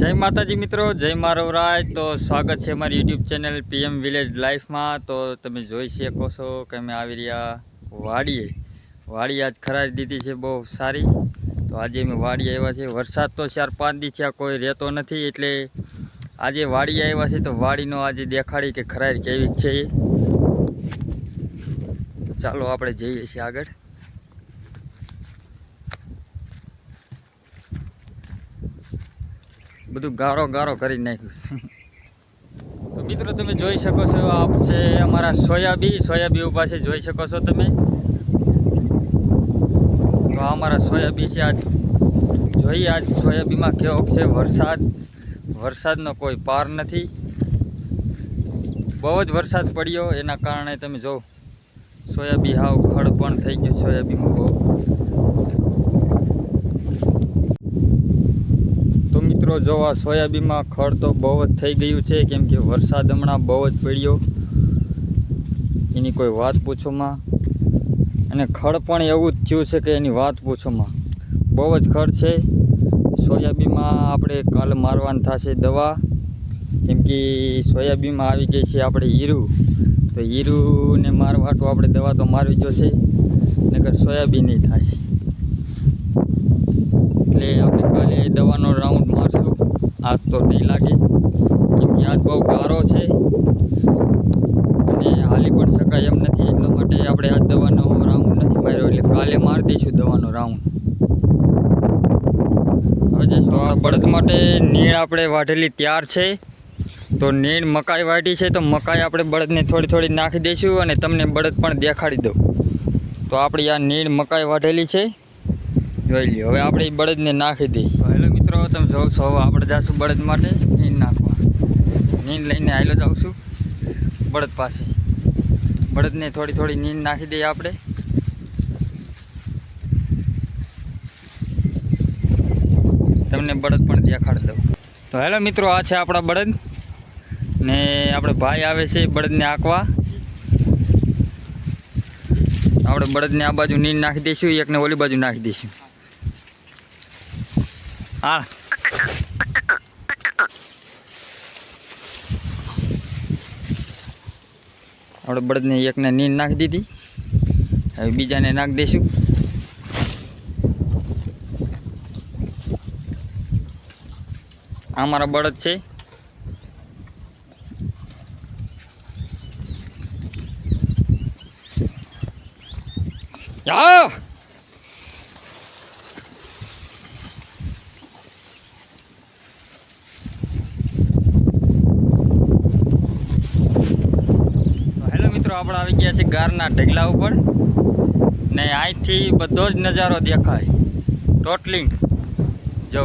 જય માતાજી મિત્રો, જય મારવરાજ। તો સ્વાગત છે અમારી યુટ્યુબ ચેનલ PM વિલેજ લાઈફમાં। તો તમે જોઈ શકો છો કે અમે આવી રહ્યા વાડીએ આજ ખરાડી દીધી છે બહુ સારી। તો આજે અમે વાડીએ આવ્યા છે। વરસાદ તો 4-5 દી થયા કોઈ રહેતો નથી, એટલે આજે વાડીએ આવ્યા છે। તો વાડીનો આજે દેખાડી કે ખરાડી કેવી છે। તો ચાલો આપણે જઈએ છીએ આગળ। બધું ગારો કરી નાખ્યું। તો મિત્રો તમે જોઈ શકો છો, આ છે અમારા સોયાબી ઊભા છે, જોઈ શકો છો તમે। તો આ અમારા સોયાબી છે। આજ જોઈએ આજ સોયાબીમાં કેવો છે વરસાદનો કોઈ પાર નથી। બહુ જ વરસાદ પડ્યો, એના કારણે તમે જો સોયાબી હાવ ખડ પણ થઈ ગયું સોયાબીમાં બહુ। તો મિત્રો જો આ સોયાબીનમાં ખડ તો બહુ જ થઈ ગયું છે, કેમ કે વરસાદ હમણાં બહુ જ પડ્યો, એની કોઈ વાત પૂછોમાં। અને ખડ પણ એવું જ થયું છે કે એની વાત પૂછોમાં, બહુ જ ખડ છે સોયાબીમાં। આપણે કાલે મારવાની થશે દવા, કેમ કે સોયાબીનમાં આવી ગઈ છે આપણે હીરું। તો હીરુને મારવાટું આપણે દવા તો મારવી જોશે, નકર સોયાબીન નહીં થાય। એટલે આપણે કાલે દવાનો રાઉન્ડ મારશું, આજ તો નહીં લાગે, કેમ કે આજ બહુ ગારો છે અને હાલી પણ શકાય એમ નથી। એટલા માટે આપણે આજ દવાનો રાઉન્ડ નથી માર્યો, એટલે કાલે મારી દઈશું દવાનો રાઉન્ડ। હવે જઈશું આ બળદ માટે નીણ આપણે વાઢેલી તૈયાર છે। તો નીણ મકાઈ વાઢી છે, તો મકાઈ આપણે બળદને થોડી નાખી દઈશું અને તમને બળદ પણ દેખાડી દઉં। તો આપણી આ નીણ મકાઈ વાઢેલી છે, જોઈ લ્યો। હવે આપણે એ બળદને નાખી દઈએ। હેલો મિત્રો, તમે જોઉં છો આપણે જઈશું બળદ માટે નીણ નાખવા। નીણ લઈને હાલો જાઉં છું બળદ પાસે। બળદને થોડી નીણ નાખી દઈએ આપણે। તમને બળદ પણ દેખાડી દઉં। તો હેલો મિત્રો, આ છે આપણા બળદ ને આપણે ભાઈ આવે છે બળદને હાંકવા। આપણે બળદને આ બાજુ નીણ નાખી દઈશું, એકને ઓલી બાજુ નાખી દઈશું। હા, આપણે બળદને એકને નીણ નાખી દીધી, હવે બીજાને નાખી દઈશું। આ મારા બળદ છે। યા આપણે આવી ગયા છે ગારના ઢગલા ઉપર ને અહીંથી બધો જ નજારો દેખાય ટોટલી। જો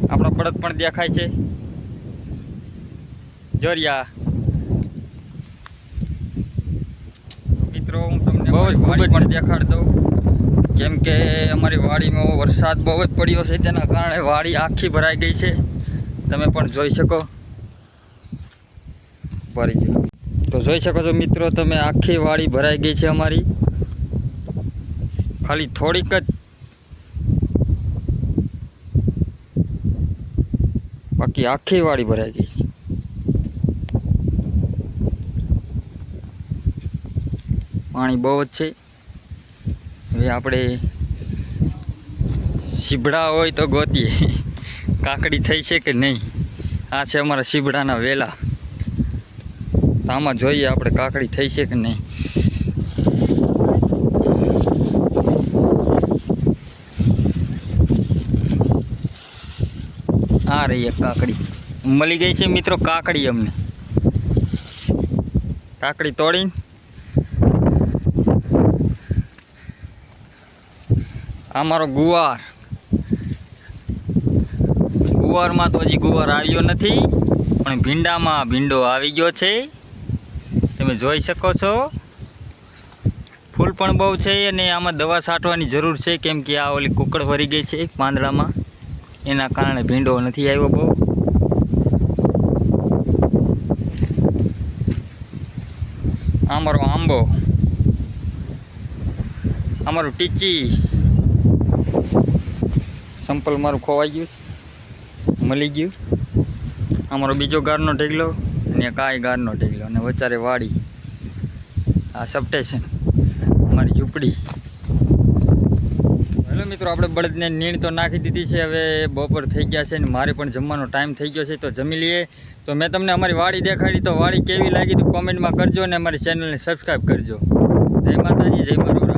આપણા બળદ પણ દેખાય છે, જોરિયા। મિત્રો હું તમને બહુ જ ખૂબ જ પણ દેખાડી દઉં, કેમ કે અમારી વાડીમાં વરસાદ બહુ જ પડ્યો છે, તેના કારણે વાડી આખી ભરાઈ ગઈ છે। તમે પણ જોઈ શકો, ભરી ગયો તો જોઈ શકો છો મિત્રો તમે, આખી વાડી ભરાઈ ગઈ છે અમારી। ખાલી થોડીક જ, બાકી આખી વાડી ભરાઈ ગઈ છે। પાણી બહુ જ છે। હવે આપણે સીભડા હોય તો ગોતીએ, કાકડી થઈ છે કે નહીં। આ છે અમારા સીભડાના વેલા, તો આમાં જોઈએ આપણે કાકડી થઈ છે કે નહીં। આ રહી એક કાકડી મળી ગઈ છે મિત્રો, કાકડી અમને કાકડી તોડીને આ મારો ગુવારમાં તો હજી ગુવાર આવ્યો નથી, પણ ભીંડામાં ભીંડો આવી ગયો છે, તમે જોઈ શકો છો। ફૂલ પણ બહુ છે અને આમાં દવા છાંટવાની જરૂર છે, કેમ કે આ ઓલી કુકડ ભરી ગઈ છે પાંદડામાં, એના કારણે ભીંડો નથી આવ્યો બહુ। અમારો આંબો, અમારું ટીચી. સંપલ મારું ખોવાઈ ગયું છે, મળી ગયું. અમારો બીજો ગારનો ઢેગલો અને કાંઈ ગારનો ઢેગલો અને વચારે વાડી. આ સબસ્ટેશન, અમારી ઝૂંપડી. હેલો મિત્રો, આપણે બળદને નીણ તો નાખી દીધી છે. હવે બપોર થઈ ગયા છે ને મારે પણ જમવાનો ટાઈમ થઈ ગયો છે, તો જમી લઈએ. તો મેં તમને અમારી વાડી દેખાડી, તો વાડી કેવી લાગી તો કોમેન્ટમાં કરજો અને અમારી ચેનલને સબસ્ક્રાઈબ કરજો. જય માતાજી, જય મારું.